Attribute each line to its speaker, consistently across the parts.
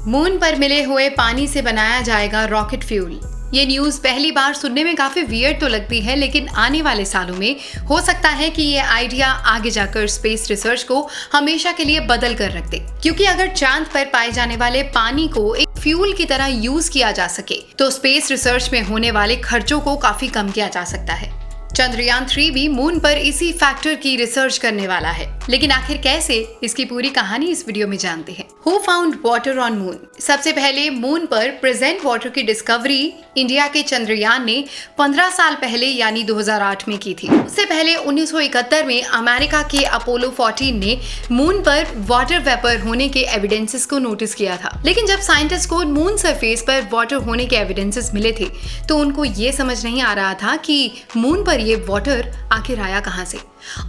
Speaker 1: Moon पर मिले हुए पानी से बनाया जाएगा रॉकेट फ्यूल। ये न्यूज़ पहली बार सुनने में काफी वियर्ड तो लगती है, लेकिन आने वाले सालों में हो सकता है कि ये आइडिया आगे जाकर स्पेस रिसर्च को हमेशा के लिए बदल कर रख दे। क्योंकि अगर चांद पर पाए जाने वाले पानी को एक फ्यूल की तरह यूज किया जा सके तो स्पेस रिसर्च में होने वाले खर्चों को काफी कम किया जा सकता है। चंद्रयान 3 भी मून पर इसी फैक्टर की रिसर्च करने वाला है, लेकिन आखिर कैसे, इसकी पूरी कहानी इस वीडियो में जानते हैं। Who found water on moon? सबसे पहले मून पर प्रेजेंट वाटर की डिस्कवरी इंडिया के चंद्रयान ने 15 साल पहले यानी 2008 में की थी। उससे पहले 1971 में अमेरिका के अपोलो 14 ने मून पर वाटर वेपर होने के एविडेंसेस को नोटिस किया था। लेकिन जब साइंटिस्ट को मून सरफेस पर वाटर होने के एविडेंसेस मिले थे तो उनको ये समझ नहीं आ रहा था कि मून पर ये वाटर आखिर आया कहां से,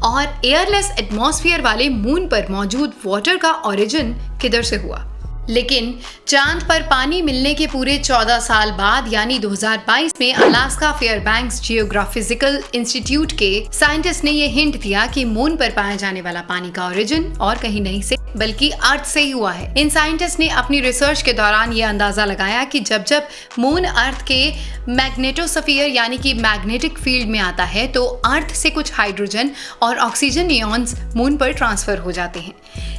Speaker 1: और एयरलेस एटमॉस्फेयर वाले मून पर मौजूद वाटर का ओरिजिन किधर से हुआ। लेकिन चांद पर पानी मिलने के पूरे 14 साल बाद यानी 2022 में अलास्का फेयरबैंक्स जियोग्राफिकल इंस्टीट्यूट के साइंटिस्ट ने यह हिंट दिया कि मून पर पाया जाने वाला पानी का ओरिजिन और कहीं नहीं से बल्कि अर्थ से ही हुआ है। इन साइंटिस्ट ने अपनी रिसर्च के दौरान ये अंदाजा लगाया कि जब जब मून अर्थ के मैग्नेटोस्फीयर यानी कि मैग्नेटिक फील्ड में आता है तो अर्थ से कुछ हाइड्रोजन और ऑक्सीजन इयॉन्स मून पर ट्रांसफर हो जाते हैं।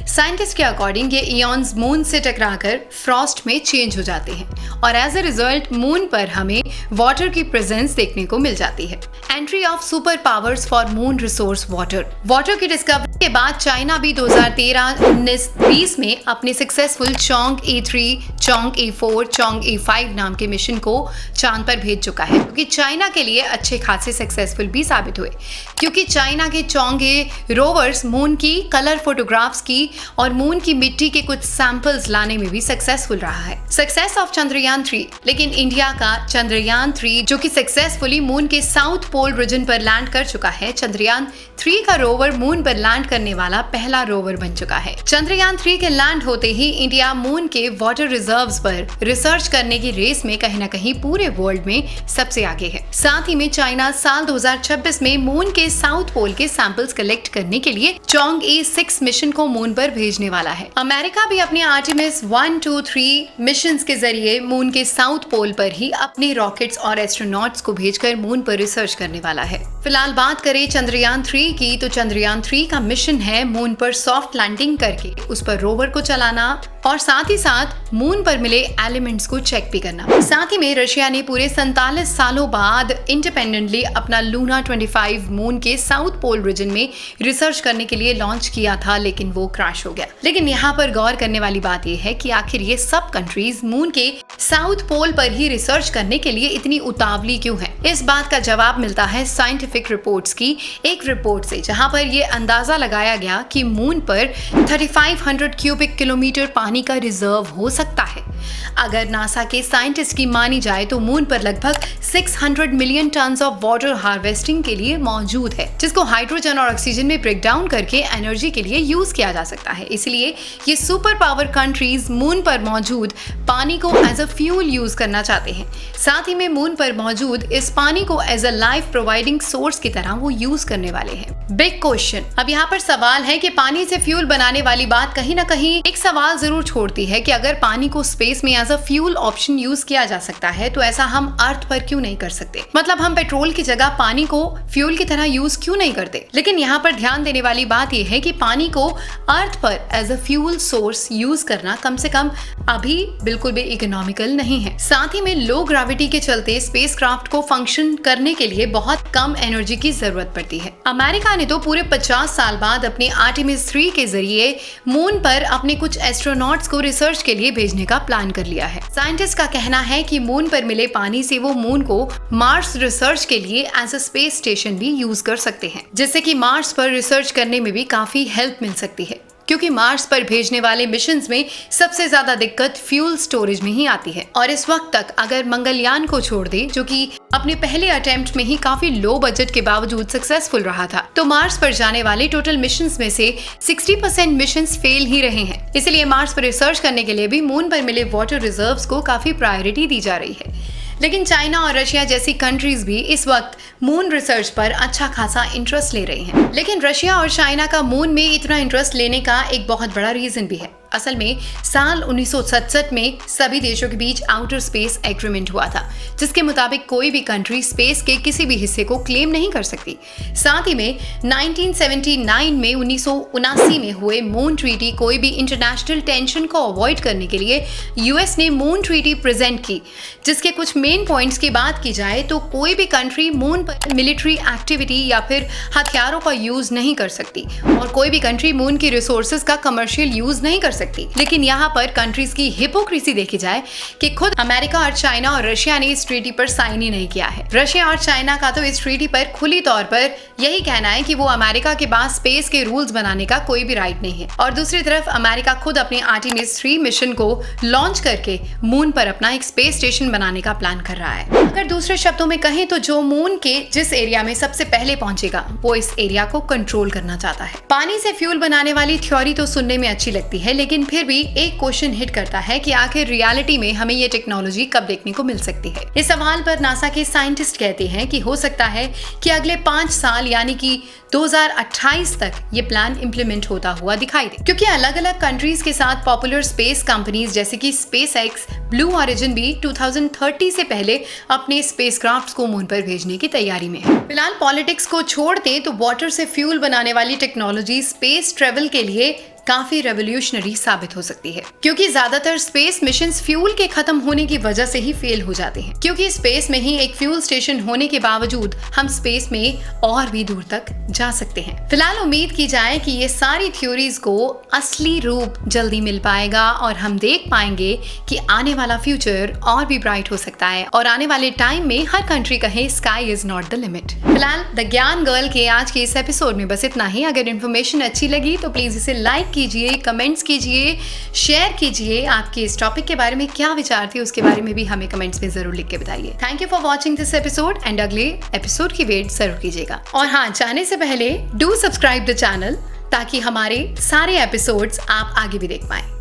Speaker 1: साइंटिस्ट के अकॉर्डिंग ये इयॉन्स मून से टकराकर फ्रॉस्ट में चेंज हो जाते हैं और एज अ रिजल्ट मून पर हमें वाटर की प्रेजेंस देखने को मिल जाती है। Entry of super powers for moon resource water की डिस्कवरी के बाद चाइना भी 2013, 19, 20 में अपने सक्सेसफुल चोंग A3, चोंग A4, चोंग A5 नाम के मिशन को चांद पर भेज चुका है, क्योंकि चाइना के लिए अच्छे खासे सक्सेसफुल भी साबित हुए, क्योंकि चाइना के चोंग A रोवर्स मून की कलर फोटोग्राफ्स की और मून की मिट्टी के कुछ सैंपल्स लाने में भी सक्सेसफुल रहा है। सक्सेस ऑफ चंद्रयान 3, लेकिन इंडिया का चंद्रयान 3 जो कि सक्सेसफुली मून के साउथ पोल रीजन पर लैंड कर चुका है, चंद्रयान 3 का रोवर मून पर लैंड करने वाला पहला रोवर बन चुका है। चंद्रयान 3 के लैंड होते ही इंडिया मून के वाटर रिजर्व्स पर रिसर्च करने की रेस में कहीं न कहीं पूरे वर्ल्ड में सबसे आगे है। साथ ही में चाइना साल 2026 में मून के साउथ पोल के सैंपल्स कलेक्ट करने के लिए चोंग A6 मिशन को मून पर भेजने वाला है। अमेरिका भी अपने आर्टेमिस 1, 2, 3 मिशंस के जरिए मून के साउथ पोल पर ही अपने रॉकेट्स और एस्ट्रोनॉट्स को भेजकर मून पर रिसर्च करने वाला है। फिलहाल बात करें चंद्रयान 3 की, तो चंद्रयान 3 का मिशन है मून पर सॉफ्ट लैंडिंग करके उस पर रोवर को चलाना और साथ ही साथ मून पर मिले एलिमेंट्स को चेक भी करना। साथ ही में रशिया ने पूरे 47 सालों बाद इंडिपेंडेंटली अपना लूना 25 मून के साउथ पोल रीजन में रिसर्च करने के लिए लॉन्च किया था, लेकिन वो क्रैश हो गया। लेकिन यहाँ पर गौर करने वाली बात यह है कि आखिर ये सब कंट्रीज मून के साउथ पोल पर ही रिसर्च करने के लिए इतनी उतावली क्यों है? इस बात का जवाब मिलता है साइंटिफिक रिपोर्ट्स की एक रिपोर्ट से, जहां पर यह अंदाजा लगाया गया कि मून पर 3500 क्यूबिक किलोमीटर पानी का रिजर्व हो सकता है। अगर नासा के साइंटिस्ट की मानी जाए तो मून पर लगभग 600 million ton of water harvesting के लिए मौजूद है, जिसको हाइड्रोजन और ऑक्सीजन में ब्रेक डाउन करके एनर्जी के लिए यूज किया जा सकता है। इसलिए ये सुपर पावर कंट्रीज मून पर मौजूद पानी को एज अ फ्यूल यूज करना चाहते हैं। साथ ही में मून पर मौजूद इस पानी को as a life providing source की तरह वो यूज करने वाले हैं। बिग क्वेश्चन अब यहाँ पर सवाल है कि पानी से फ्यूल बनाने वाली बात कहीं ना कहीं एक सवाल जरूर छोड़ती है कि अगर पानी को स्पेस में as a fuel option use किया जा सकता है तो ऐसा हम अर्थ पर क्यों नहीं कर सकते? मतलब हम पेट्रोल की जगह पानी को फ्यूल की तरह यूज क्यों नहीं करते? लेकिन यहाँ पर ध्यान देने वाली बात यह है कि पानी को अर्थ पर as a fuel source use करना कम से कम अभी बिल्कुल भी इकोनॉमिकल नहीं है। साथ ही में लो ग्रेविटी के चलते स्पेसक्राफ्ट को फंक्शन करने के लिए बहुत कम एनर्जी की जरूरत पड़ती है। अमेरिका ने तो पूरे 50 साल बाद अपने आर्टेमिस 3 के जरिए मून पर अपने कुछ एस्ट्रोनॉट्स को रिसर्च के लिए भेजने का प्लान कर लिया है। साइंटिस्ट का कहना है कि मून पर मिले पानी से वो मून को मार्स रिसर्च के लिए एज अ स्पेस स्टेशन भी यूज कर सकते हैं, जिससे कि मार्स पर रिसर्च करने में भी काफी हेल्प मिल सकती है, क्योंकि मार्स पर भेजने वाले मिशंस में सबसे ज्यादा दिक्कत फ्यूल स्टोरेज में ही आती है। और इस वक्त तक अगर मंगलयान को छोड़ दे, जो कि अपने पहले अटेम्प्ट में ही काफी लो बजट के बावजूद सक्सेसफुल रहा था, तो मार्स पर जाने वाले टोटल मिशंस में से 60% मिशंस फेल ही रहे हैं। इसलिए मार्स पर रिसर्च करने के लिए भी मून पर मिले वाटर रिजर्व्स को काफी प्रायोरिटी दी जा रही है। लेकिन चाइना और रशिया जैसी कंट्रीज भी इस वक्त मून रिसर्च पर अच्छा खासा इंटरेस्ट ले रहे हैं। लेकिन रशिया और चाइना का मून में इतना इंटरेस्ट लेने का एक बहुत बड़ा रीजन भी है। असल में साल 1967 में सभी देशों के बीच आउटर स्पेस एग्रीमेंट हुआ था, जिसके मुताबिक कोई भी कंट्री स्पेस के किसी भी हिस्से को क्लेम नहीं कर सकती। साथ ही में 1979 में 1979 में हुए मून ट्रीटी कोई भी इंटरनेशनल टेंशन को अवॉइड करने के लिए यूएस ने मून ट्रीटी प्रेजेंट की, जिसके कुछ मेन पॉइंट्स की बात की जाए तो कोई भी कंट्री मून पर मिलिट्री एक्टिविटी या फिर हथियारों का यूज नहीं कर सकती और कोई भी कंट्री मून की रिसोर्सेज का कमर्शियल यूज नहीं कर सकती। लेकिन यहाँ पर कंट्रीज की हिपोक्रेसी देखी जाए कि खुद अमेरिका और चाइना और रशिया ने इस ट्रीटी पर साइन ही नहीं किया है। रशिया और चाइना का तो इस ट्रीटी पर खुली तौर पर यही कहना है कि वो अमेरिका के पास स्पेस के रूल्स बनाने का कोई भी राइट नहीं है, और दूसरी तरफ अमेरिका खुद अपने आर्टेमिस 3 मिशन को लॉन्च करके मून पर अपना एक स्पेस स्टेशन बनाने का प्लान कर रहा है। अगर दूसरे शब्दों में कहें तो जो मून के जिस एरिया में सबसे पहले पहुंचेगा वो इस एरिया को कंट्रोल करना चाहता है। पानी से फ्यूल बनाने वाली थ्योरी तो सुनने में अच्छी लगती है, लेकिन फिर भी एक क्वेश्चन हिट करता है कि आखिर रियलिटी में हमें ये टेक्नोलॉजी कब देखने को मिल सकती है। इस सवाल पर नासा के साइंटिस्ट कहते हैं कि हो सकता है कि अगले 5 साल यानी कि 2028 तक ये प्लान इंप्लीमेंट होता हुआ दिखाई दे, क्योंकि अलग अलग कंट्रीज के साथ पॉपुलर स्पेस कंपनीज जैसे कि स्पेसएक्स, ब्लू ओरिजिन भी 2030 से पहले अपने स्पेसक्राफ्ट्स को मून पर भेजने की तैयारी में है। फिलहाल पॉलिटिक्स को छोड़ दें तो वाटर से फ्यूल बनाने वाली टेक्नोलॉजी स्पेस ट्रेवल के लिए काफी रेवोल्यूशनरी साबित हो सकती है, क्योंकि ज्यादातर स्पेस मिशंस फ्यूल के खत्म होने की वजह से ही फेल हो जाते हैं, क्योंकि स्पेस में ही एक फ्यूल स्टेशन होने के बावजूद हम स्पेस में और भी दूर तक जा सकते हैं। फिलहाल उम्मीद की जाए कि ये सारी थ्योरीज को असली रूप जल्दी मिल पाएगा और हम देख पाएंगे कि आने वाला फ्यूचर और भी ब्राइट हो सकता है और आने वाले टाइम में हर कंट्री कहे sky is not the limit. फिलहाल द ज्ञान गर्ल के आज के इस एपिसोड में बस इतना ही। अगर इन्फॉर्मेशन अच्छी लगी तो प्लीज इसे लाइक कीजिए, कमेंट्स कीजिए, शेयर कीजिए। आपके इस टॉपिक के बारे में क्या विचार थे उसके बारे में भी हमें कमेंट्स में जरूर लिख के बताइए। Thank you for watching this episode and अगले एपिसोड की वेट जरूर कीजिएगा। और हाँ, जाने से पहले डू सब्सक्राइब द चैनल ताकि हमारे सारे एपिसोड्स आप आगे भी देख पाएं।